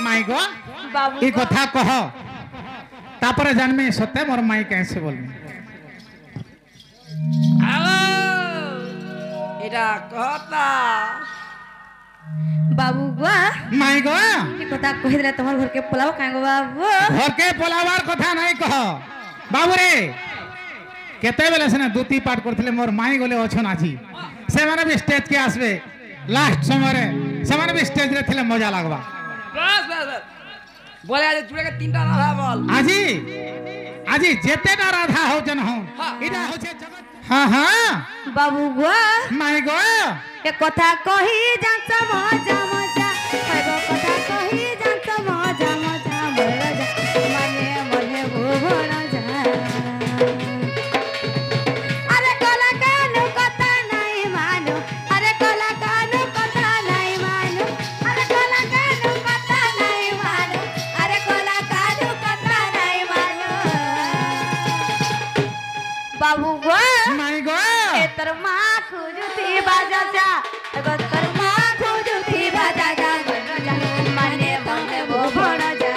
माई गो बाबू ये कथा कह तापर जानमी सत्य मोर माई कैसे बोलमी এটা কথা बाबू गो माई गो ये कथा कहि देला तमर घर के पोलाव काहे गो बाबू घर के पोलावार कथा नहीं कह बाबू रे केते बेले से दूती पाठ करथिले मोर माई गले अछन आछि से माने भी स्टेज के आसबे लास्ट समय रे से माने भी स्टेज रे थिले मजा लागबा बस बस बस बोले आज जुड़े के तीनटा राधा बोल आजी आजी जेतेटा राधा हो जन हो हाँ। इदा हो छे जगत हां हां बाबू गो माई गो ये कथा कहि जात मजा मजा हाय गो कथा कहि जात मजा मजा मोर जा माने मोहे भुवन जा अरे कला कानु कथा नहीं मानो अरे कला कानु कथा नहीं मानो अरे कला कानु कथा नहीं मानो अरे कला कानु कथा नहीं मानो बाबू गो माई गो ए तर माँ खुजुती बाजा जा एगो तर माँ खुजुती बाजा जा जा माने बने वो भोड़ा जा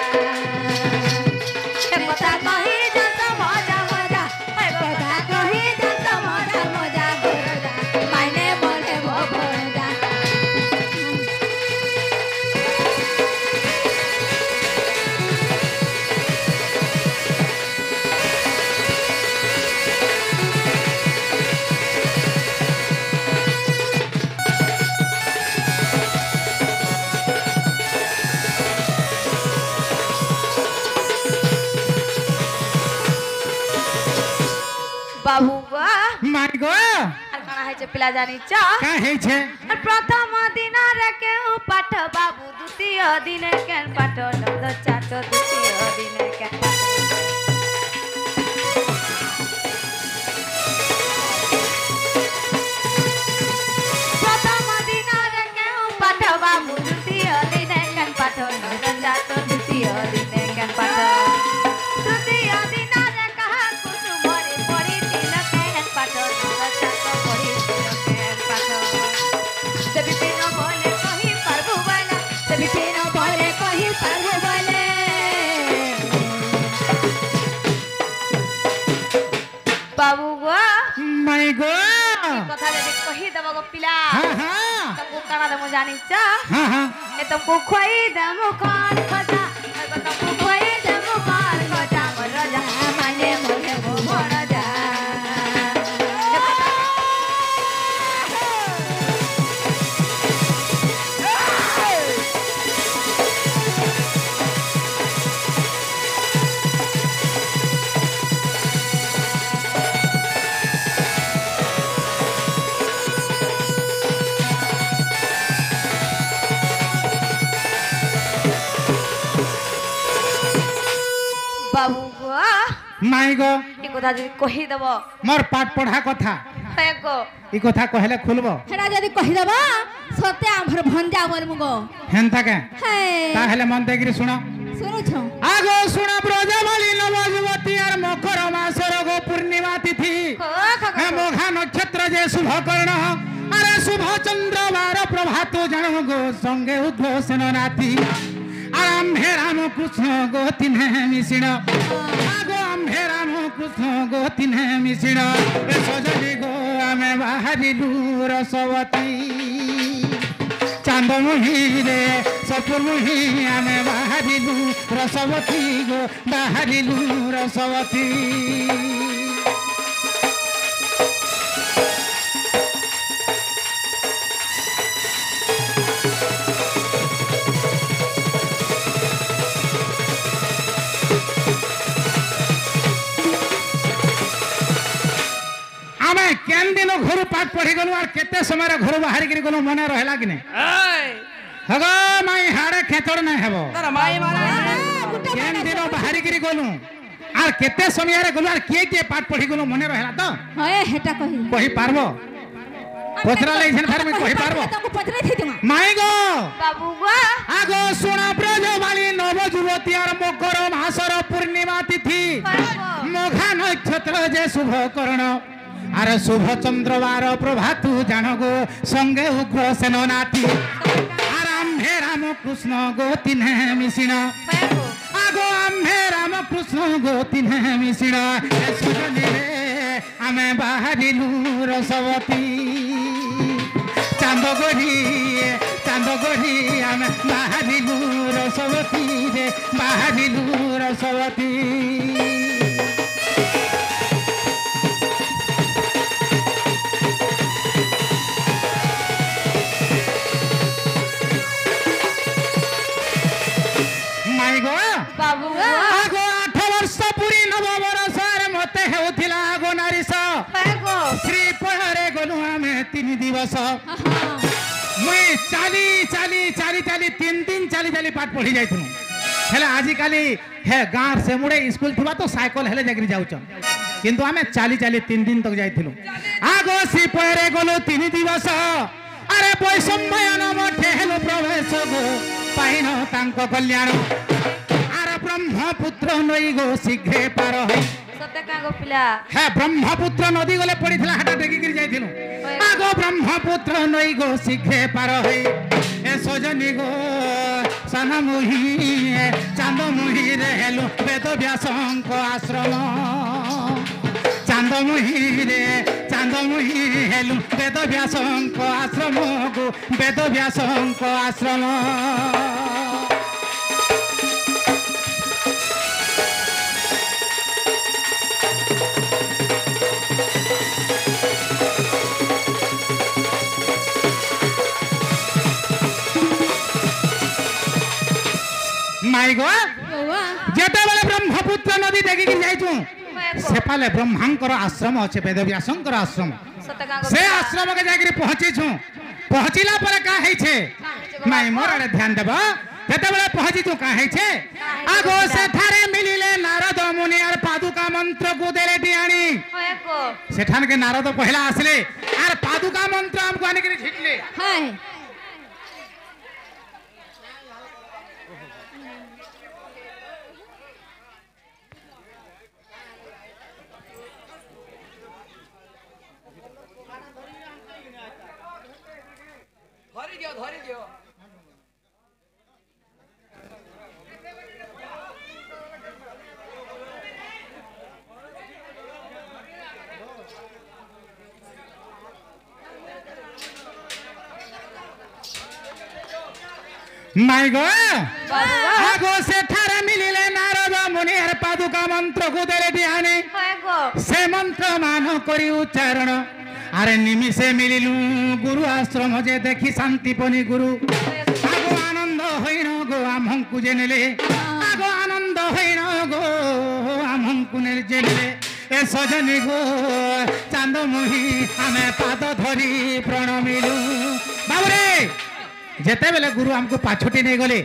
ए कथा कहि जा तो मजा मजा ए कथा कहि जा तो मजा मजा भोड़ा जा माने बने वो भोड़ा जा बाबू गो माई गो আর কানা হইছে পিলা জানি চ का हे छे আর প্রথম দিন রে কেউ পাঠ বাবু দ্বিতীয় দিনে কেন পাঠ নন্দ চাট দ্বিতীয় দিনে কেন পাঠ প্রথম দিন রে কেউ পাঠ বাবু দ্বিতীয় দিনে কেন পাঠ নন্দ চাট দ্বিতীয় দিনে কেন পাঠ তৃতীয় দিন রে কাহা কুসুমরে পড়ি দিল কেন পাঠ নন্দ চাট পড়ি দিল কেন পাঠ se vipino bole kohi parbu bala se vipino bole kohi parbu bale बाबू गो माई गो कथा जदि कहि देबो गो पिला हां हां तुमको काना देमो जानि छ हां हां ए तुमको खोई देमो कान खजा ए तुमको खोई देमो कान खजा मोर जा माने मोरे वो मोर जा बाबू गो माई गो ई कथा जदि कहि देबो मोर पाठ पढ़ा कथा हे गो ई कथा कहले खुलबो हेरा जदि कहि देबा सत्य आमर भंजा बोलमु गो हेनता के हे ताहेले मन देगिरी सुनो सुनु छ आगो सुना ब्रजवली नवजुवती और मकर मासर गो पूर्णिमा तिथि हे मोघा नक्षत्र जे शुभ कर्ण अरे शुभ चंद्रवार प्रभात जन गो संगे उद्घोषण नाथि आम्भे राम कृष्ण गो तिन्हे मिसिण आगो आम्भे राम कृष्ण गो तिन्हे मिसिण ए सजली गो आमे बाहरिलु रसवती चांद मुही रे सपुर मुही आमे बाहरिलु रसवती गो बाहरिलु रसवती आमे केन दिन घर पाठ पढ़ी गलु और केते समय रे घर बाहर गिरी गलु मने रहला कि नै এই हगो माई हाड़े खेचड़ नै हेबो তোর মাই মারা केन दिन बाहर गिरी गलु और केते समय रे गलु और के पाठ पढ़ी गलु मने रहला तो हए हेटा कहि कहि पारबो पचरा ले छन फेर में कहि पारबो तको पचरे थी तुमा माई गो बाबू गो आगो सुना ब्रजवाली नवजुवती और मकर मासर पूर्णिमा तिथि मोघा नक्षत्र जे शुभ कर्ण अरे शुभ चंद्रवार प्रभातु जान गो संगे उग्र सेन नाथि आराम हे रामकृष्ण गो तिन्हे मिसिण Pego. आगो आम्हे रामकृष्ण गो तिन्हे मिसिण ए सजनी रे आमे बाहरिलु रसवती चांदगढ़ी आमे बाहरिलु रसवती रे बाहरिलु रसवती माई गो Babu. आगो 8 वर्ष पूरी 9 वर्ष मते हेउथिला आगो नारीस Pego. श्री पहरे गलु आमे 3 दिवस मुई चाली 3 दिन चाली पाठ पढ़ी जाइथुनु हेले आजि काली हे गाँव से मुड़े स्कूल थिबा तो साइकिल हेले जाकरी जाउछ किंतु आमे चाली 3 दिन तक जाइथिलु आगो श्री पहरे गलु 3 दिवस अरे वैषम्यन मठे हेलो प्रवेश गो पाइन तांको कल्याण अरे ब्रह्मपुत्र नई गो शीघ्र पार है Sote kago pila. हे ब्रह्मपुत्र नदी गले पड़ीथिला हाटा टेकी गिर जाइथिनु आगो ब्रह्मपुत्र नई गो शीघ्र पार है ए सजनी गो सनमुही चांदमुही रे हेलो वेद व्यासंक आश्रम चांदमुही हेलो वेद व्यासंक आश्रम गो वेद व्यासंक आश्रम माई गो जेते बेले ब्रह्मपुत्र नदी देखि कि जाइछु Pego. सेपाले ब्रह्मांकर आश्रम अच्छे वेदव्यासंकर आश्रम Sote kago से pila. आश्रम के जाकरी पहुंची छु पहुंचिला पर का है छे माई मोर आड़े ध्यान देबो जेते बेले पहुंची छु का है छे आगो से थारे मिलिले नारद मुनि आर पादुका मंत्र को देले डियाणी Pego. सेठान के नारद पहला आसले आर पादुका मंत्र हमको आने के छिटले हाय ଧରି ଦିଅ माई गो Babu. आगो से थारे मिलिले नारद मुनि आर पादुका मंत्र को देले डियाणी Pego. से मंत्र मान करी उच्चारण अरे निमिषे मिलिलु गुरु आश्रम जे देखी शांति पनी गुरु आगो आनंद होइन गो आमहंकु जेनेले आगो आनंद होइन गो आमहंकु जेनेले ए सजनी गो चांदमुही आमे पाद धरी प्रणमिलु बाबरे जेते बेले गुरु हमको पाछोटी नहीं गले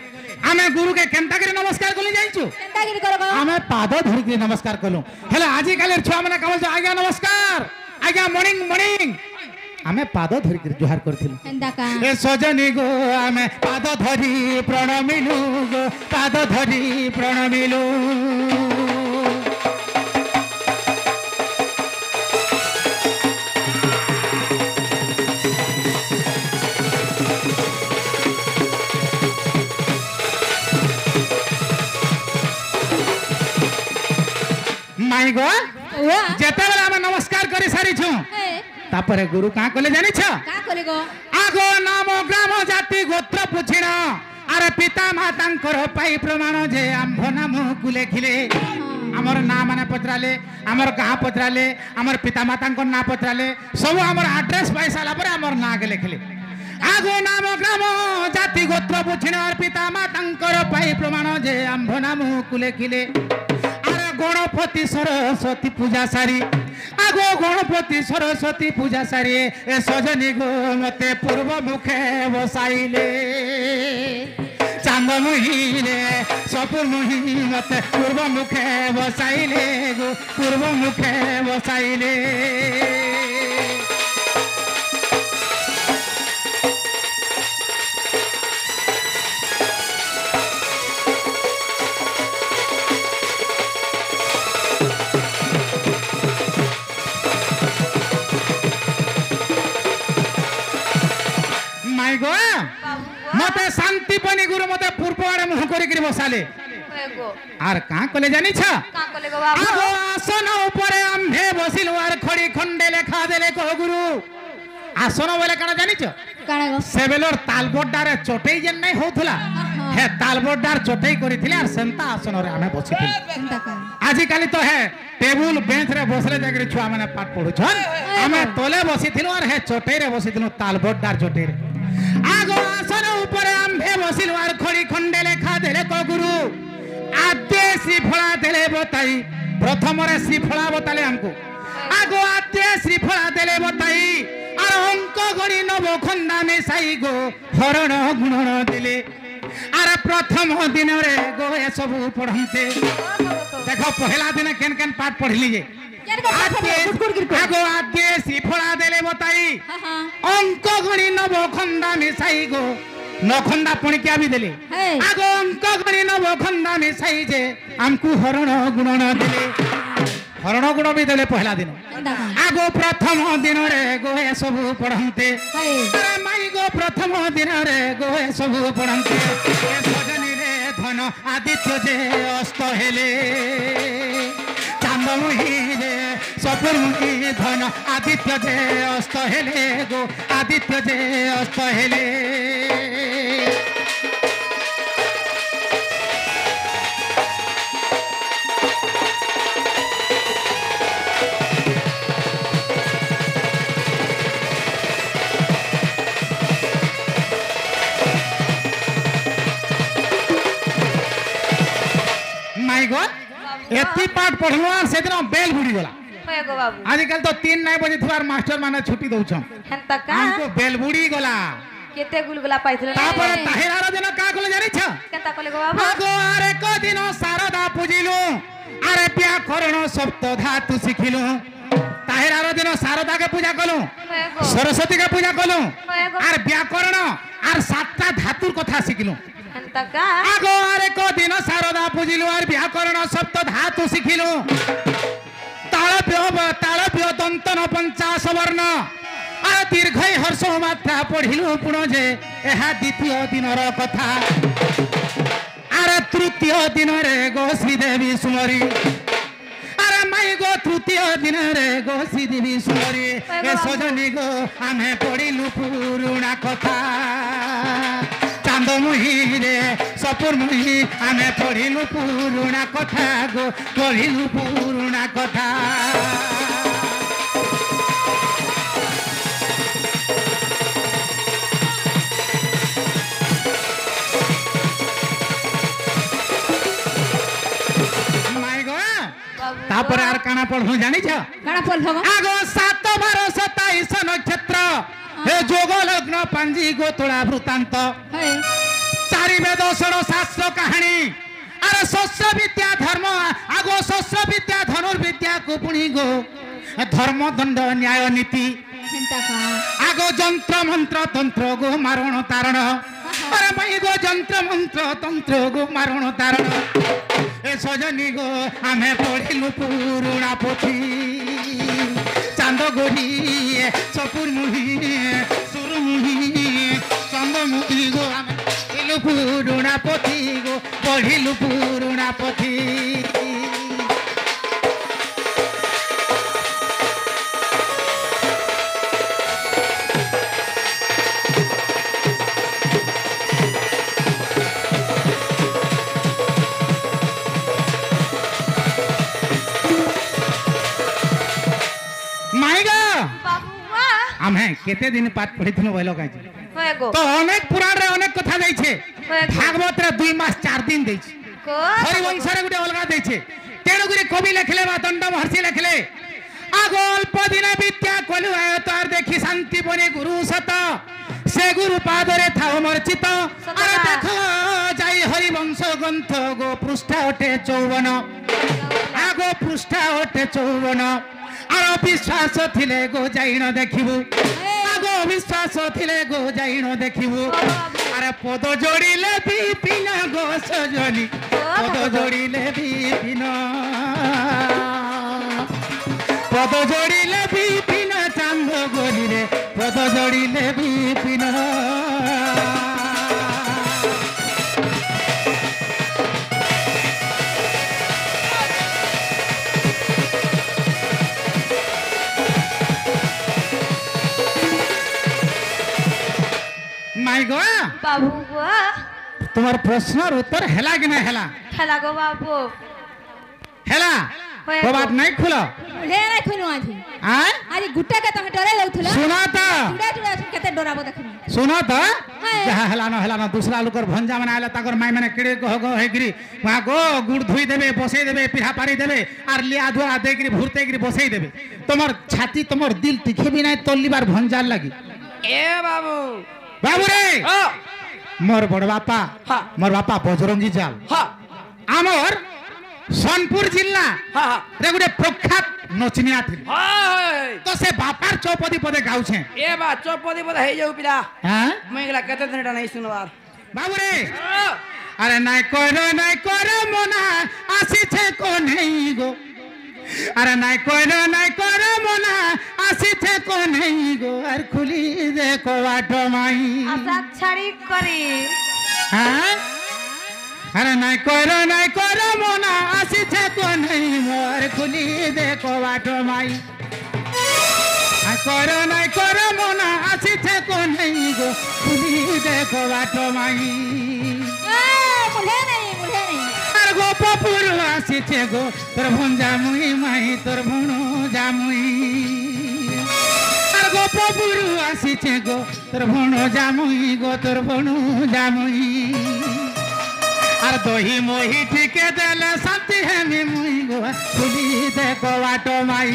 आमे गुरु के केनता करी नमस्कार कली जाइछु केनता गिरी करबो आमे पाद धरी के नमस्कार कलु हेले आजि कालेर छुआ माने कहल आज्ञा नमस्कार आज्ञा मॉर्निंग आमे पाद धरी के जोहार करथिलु केनता का ए सजनी गो आमे पाद धरी प्रणमिलु गो पाद धरी प्रणमिलु माई गो वा जेते बेला आमे नमस्कार करी सारी छु ए तापरे गुरु का कले जानि छ का करेगो आगो नाम ग्राम जाति गोत्र पुछिण अरे पिता मातांकर पाई प्रमाण जे आंभ नाम को लेखिले हमर ना माने पचराले हमर गाँ पचराले हमर पिता मातांकर ना पचराले सब हमर एड्रेस पाई साला पर हमर ना के लेखिले आगो नाम ग्राम जाति गोत्र पुछिण अरे पिता मातांकर पाई प्रमाण जे आंभ नाम को लेखिले अरे गणपति सरस्वती पूजा सारी आगो गणपति सरस्वती पूजा सारी ए सजनी गो मते पूर्व मुखे बसाइले चांद मुहिले सपुर मुहि मते पूर्व मुखे बसाइले गो पूर्व मुखे बसाइले माई गो মতে শান্তিপনি গুরু মতে পূর্ব আড়ে মুহ করিকি বসালে এগো আর কাঁ কলে জানিছ কা কলে গো বাবু আগো আসন উপরে আম্ভে বসিলু আর খড়ি খন্ডে লেখা দেলে কহ গুরু আসন বলে কানা জানিছ কাଣା গো সেবেলর তালবড্ডারে চটেই যেন নাই হউথলা হে তালবড্ডার চটেই করিଥିଲେ আর সেন্তা আসনরে আমি বসিଥିଲି চিন্তা কর আজকালি তো হে টেবুল বেঞ্চ রে বসলে যাকরি ছুয়া মানে পাঠ পড়ুছন আমি তলে বসিଥିଲୁ আর হে চটেই রে বসিଥିଲୁ তালবড্ডার চটেই রে আগো আসন উপরে আম্ভে বসিলু আর খড়ি খন্ডে লেখা দেলে ক গুরু আদ্যে শ্রীফলা দেলে বতাই প্রথমরে শ্রীফলা বতালে আমকু আগো আদ্যে শ্রীফলা দেলে বতাই আর অঙ্ক গণি নবখন্দা মিশাই গো হরণ গুণন দিলে আর প্রথম দিনরে গো এসবু পড়ন্তে দেখো পহেলা দিনে কেন কেন পাঠ পড়িলি যে কেন গো আগো আদ্যে শ্রীফলা দেলে বতাই হ্যাঁ হ্যাঁ অঙ্ক গণি নবখন্দা মিশাই গো নখন্দা পণিকিয়া বি দেলে হ্যাঁ। আগো অঙ্ক গণি নবখন্দা মিশাই যে আমকু হরণ গুণন দিলে হরণ গুণ বি দেলে পহেলা দিন চিন্তা কর আগো প্রথম দিনরে গো এসবু পড়ন্তে হাই আরে মাই গো প্রথম দিনরে গো এসবু পড়ন্তে এ সজনী রে ধন আদিত্য যে অস্ত হেলে চান্দমুহি রে সপুরমুহি ধন আদিত্য যে অস্ত হেলে গো আদিত্য যে অস্ত হেলে মাই গড এতি পাঠ পড়লো আর সেদিন বেল বুড়ি গলা এগো বাবু আজকাল তো 3 নাই বজে থুয়ার মাস্টার মানে ছুটি দউছন হেনতা কা আমকো বেল বুড়ি গলা কেতে গুলগুলা পাইছিল তারপরে তাহিরার দিন কা কলে জানিছ কেতা কলে গো বাবু আগো আরে কদিন শারদা পূজিলু আরে ব্যাকরণ সপ্ত ধাতু শিখিলু তাহিরার দিন শারদাকে পূজা কলু এগো সরস্বতীকে পূজা কলু এগো আর ব্যাকরণ আর 7টা ধাতুর কথা শিখিলু হেনতা কা আগো আরে কদিন শারদা পূজিলু আর ব্যাকরণ সপ্ত ধাতু শিখিলু তালব্য দন্তন 50 বর্ণ আর দীর্ঘই হর্ষ মাত্রা পড়িলু পুণ যে এহা দ্বিতীয় দিনর কথা আর তৃতীয় দিনরে গো শ্রীদেবী সুমরি আরে মাই গো তৃতীয় দিনরে গো শ্রীদেবী সুমরি এ সজনী গো আমি পড়িলু পুরুণা কথা চান্দমুহি রে সপুরমুহি আমি পড়িলু পুরুণা কথা গো পড়িলু পুরুণা কথা মাই গো বাবু তারপরে আর কানা পড়ু জানিছ কাଣା পড়লো গো আগো 7 12 27 নক্ষত্র হে যোগ লগ্ন পাঞ্জি গোতোড়া বৃত্তান্ত হাই চারি বেদ ষড় শাস্ত্র কাহিনী আরে শস্য বিদ্যা ধর্ম আগো শস্য বিদ্যা ধনুর্বিদ্যা কুপুণী গো ধর্ম দণ্ড ন্যায় নীতি চিন্তা কর আগো যন্ত্র মন্ত্র তন্ত্র গো মারণ তারণ আরে মাই গো যন্ত্র মন্ত্র তন্ত্র গো মারণ তারণ এ সজনী গো আমি পড়িলু পুরুণা পুথি চান্দ গড়ি সপুর মুহি সুরমুহি চন্দ্রমুখী গো আমি পড়িলু পুরুণা পুথি গো পড়িলু পুরুণা পুথি মাইগা বাবু মা আমি কেতে দিন পাঠ পড়িছিল বইল কাজি এগো তো অনেক পুরাণে অনেক কথা দেইছে ভাগবত রে 2 মাস 4 দিন দেইছে কো হরিবংশরে গুটে অলগা দেইছে তেণুগুরি কবি লেখলে বা দণ্ড মহর্ষি লেখলে আগো অল্প দিনে বিদ্যা কলু আয়তার দেখি শান্তি বনে গুরু সত সে গুরু পাদরে থাও মর্চিত আর দেখো যাই হরিবংশ গ্রন্থ গো পৃষ্ঠা ওঠে 54 আগো পৃষ্ঠা ওঠে 54 আর বিশ্বাস থিলে গো যাইন দেখিবু আগো বিশ্বাস থিলে গো যাইন দেখিবু আরে পদ জড়িলে বিপিন গো সজনী পদ জড়িলে বিপিন পদ জড়িলে বিপিন চান্দ গলিরে পদ জড়িলে বিপিন বাবু গো তোমার প্রশ্নের উত্তর হেলা কি না হেলা খেলা গো বাবু হেলা হয়ে কবাট নাই খুলো হে নাই খুনু আজি আয় আজি গুটা কে তুমি ডরে যাউথলা सुना तो চুড়া চুড়া কেতে ডরাবো দেখুন सुना तो हाय। जहाँ हेला ना दूसरा लोकर भंजा मन आला ताकर माई माने किड़े गो हेगिरी वहाँ गो गुड़ धुई देबे बसई देबे पिठा पारी देबे आर लिया धुआ देगिरी भुरते गिरी बसई देबे তোমার ছাতি তোমার দিল তিখে বিনাই তল্লিবার ভঞ্জার লাগি এ বাবু বাবু রে ও মোর বড় বাপা হ্যাঁ। মোর বাপা বজরঙ্গী জাল হ্যাঁ আমার সোনপুর জিল্লা হ্যাঁ রে গোটে প্রখ্যাত নচনিয়া থিল হ্যাঁ তো সে বাপার চৌপদী পদে গাউছে এ বা চৌপদী পদ হয়ে যাও পিলা হ্যাঁ মুই গলা কেতে দিনটা নাই শুনবার বাবু রে আরে নাই কর মনা আসিছে কোনেই গো আরে নাই কর মনা আসিছে কোনেই গো আর খুলি দেখো বাট মাই আশা ছাড়ি করি হ্যাঁ আরে নাই কর মনা আসিছে কোনেই মোর খুলি দেখো বাট মাই নাই কর মনা আসিছে কোনেই গো খুলি দেখো বাট মাই এ মুলে নাই আর গো পপুর আসিছে গো তোর ভঞ্জা মুই মাই তোর ভুণু জামুই আর গো পপুর আসিছে গো তোর ভুণু জামুই গো তোর ভুণু জামুই আর দহি মহি ঠিকে দেলে শান্তি হেমি মুই গো খুলি দেখো বাট মাই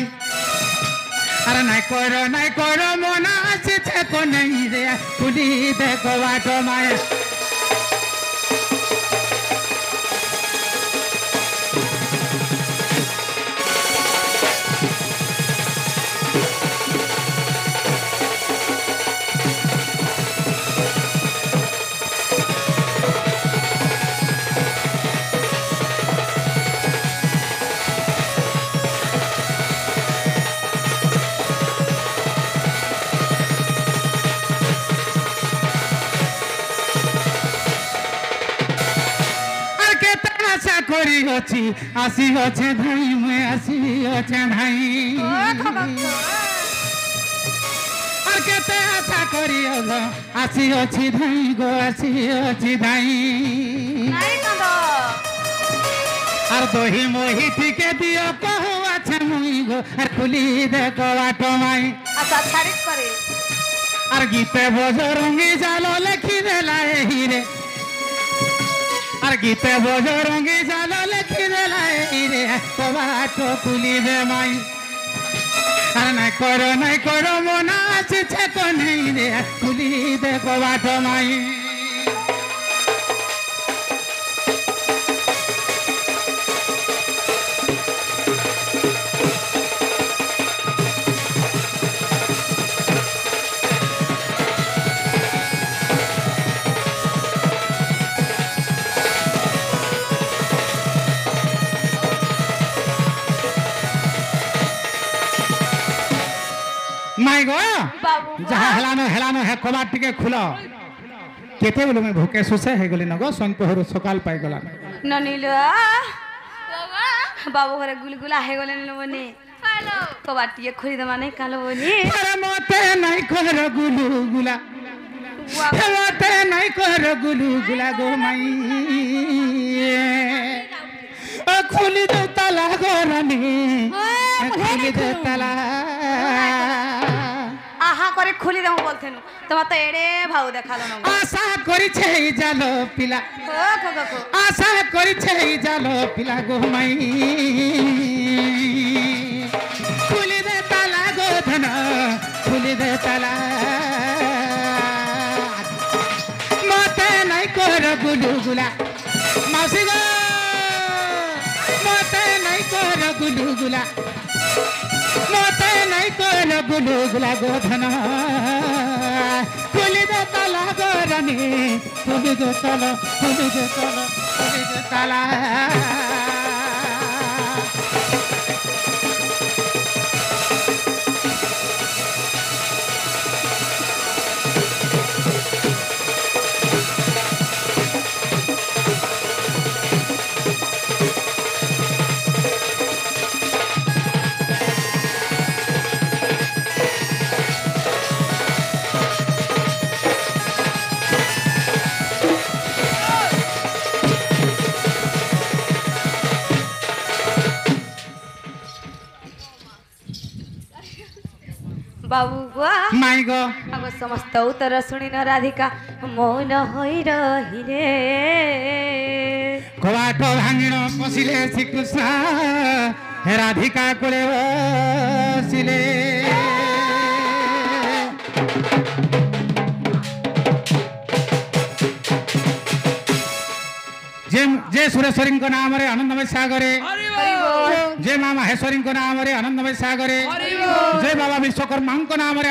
আর নাই কর মনা আসিছে কোনেই রে খুলি দেখো বাট মাই আর কেতে আশা করি অছি আসি অছে ধাই মুই আসি অছে ধাই আর কেতে আশা করি আসি অছি ধাই গো আসি অছি ধাই নাই কাঁদ আর দহি মহি ঠিকে দিও কহ আছে মুই গো আর খুলি দেখো বাট মাই আশা ছাড়ি করে আর গীতে বজরঙ্গি জালো লেখি দেলা হিরে আর গীতে বজরঙ্গি জালো লেখি দেলা হিরে কবাট খুলি দে মাই আর নাই কর মনা আসিছে কোনেই রে খুলি দে কবাট মাই মাই গো বাবু যাহা হেলানো হে কবাট টিকে খুল কেতে বলে মুই ভোকে শুষে হয়ে গলি নগো সন্ধ্যহরু সকাল পাই গলা ননিল বাবু ঘরে গুলগুলা হয়ে গেলেন বনি কবার টিকে খুলি দে মানে কালো বনি আরে মতে নাই কর গুলু গুলা হে মতে নাই কর গুলু গুলা গো মাই ও খুলি দে তালা গো রানী খুলি দে তালা আহা করে খুলি দেবো বলতেন তোমার তো এড়ে ভাউ দেখালো না আশা করিছে এই জালো পিলা আশা করিছে এই জালো পিলা গো মাই খুলি দে তালা গো ধন খুলি দে তালা মতে নাই কর গুলু গুলা মাসি গো মতে নাই কর গুলু গুলা মতে নাই কর গুলু গুলা গো ধন খুলি দে তালা গো রানী খুলি দে তালা খুলি দে তালা খুলি দে তালা बाबू गुआ माई गो अब समस्त उत्तर सुनिन राधिका मौन होई रही रे कवाट भांगिण पशिले श्रीकृष्ण राधिका कुले बसिले जे सुरेश्वरी नाम रे आनंदमय सागरे जे माँ माहेश्वरी नाम रे आनंदमय सागरे जे बाबा विश्वकर्मा नाम रे